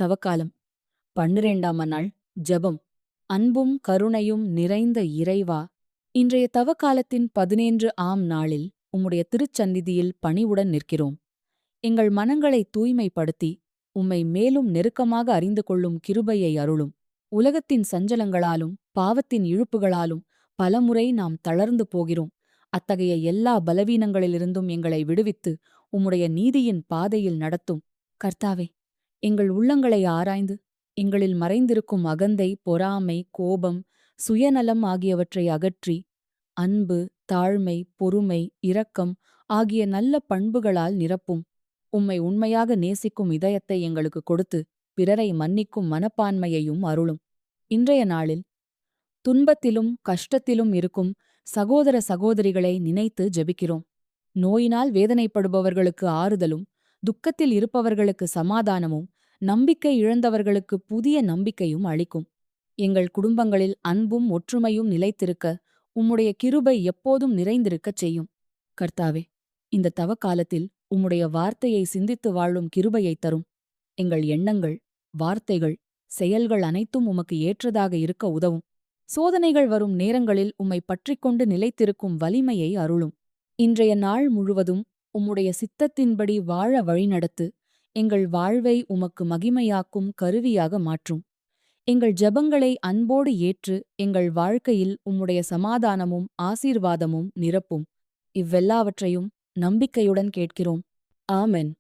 தவக்காலம் 12ஆம் நாள் ஜெபம். அன்பும் கருணையும் நிறைந்த இறைவா, இன்றைய தவக்காலத்தின் 17ஆம் நாளில் உம்முடைய திருச்சந்நிதியில் பணிவுடன் நிற்கிறோம். எங்கள் மனங்களை தூய்மைப்படுத்தி உம்மை மேலும் நெருக்கமாக அறிந்து கொள்ளும் கிருபையை அருளும். உலகத்தின் சஞ்சலங்களாலும் பாவத்தின் இழுப்புகளாலும் பலமுறை நாம் தளர்ந்து போகிறோம். அத்தகைய எல்லா பலவீனங்களிலிருந்தும் எங்களை விடுவித்து உம்முடைய நீதியின் பாதையில் நடத்தும். கர்த்தாவே, எங்கள் உள்ளங்களை ஆராய்ந்து எங்களில் மறைந்திருக்கும் அகந்தை, பொறாமை, கோபம், சுயநலம் ஆகியவற்றை அகற்றி அன்பு, தாழ்மை, பொறுமை, இரக்கம் ஆகிய நல்ல பண்புகளால் நிரப்பும். உம்மை உண்மையாக நேசிக்கும் இதயத்தை எங்களுக்கு கொடுத்து பிறரை மன்னிக்கும் மனப்பான்மையையும் அருளும். இன்றைய நாளில் துன்பத்திலும் கஷ்டத்திலும் இருக்கும் சகோதர சகோதரிகளை நினைத்து ஜெபிக்கிறோம். நோயினால் வேதனைப்படுபவர்களுக்கு ஆறுதலும், துக்கத்தில் இருப்பவர்களுக்கு சமாதானமும், நம்பிக்கை இழந்தவர்களுக்கு புதிய நம்பிக்கையும் அளிக்கும். எங்கள் குடும்பங்களில் அன்பும் ஒற்றுமையும் நிலைத்திருக்க உம்முடைய கிருபை எப்போதும் நிறைந்திருக்கச் செய்யும். கர்த்தாவே, இந்த தவக்காலத்தில் உம்முடைய வார்த்தையை சிந்தித்து வாழும் கிருபையைத் தரும். எங்கள் எண்ணங்கள், வார்த்தைகள், செயல்கள் அனைத்தும் உமக்கு ஏற்றதாக இருக்க உதவும். சோதனைகள் வரும் நேரங்களில் உம்மை பற்றிக்கொண்டு நிலைத்திருக்கும் வலிமையை அருளும். இன்றைய நாள் முழுவதும் உம்முடைய சித்தத்தின்படி வாழ வழிநடத்து. எங்கள் வாழ்வை உமக்கு மகிமையாக்கும் கருவியாக மாற்றும். எங்கள் ஜெபங்களை அன்போடு ஏற்று எங்கள் வாழ்க்கையில் உம்முடைய சமாதானமும் ஆசீர்வாதமும் நிரப்பும். இவ்வெல்லாவற்றையும் நம்பிக்கையுடன் கேட்கிறோம். ஆமென்.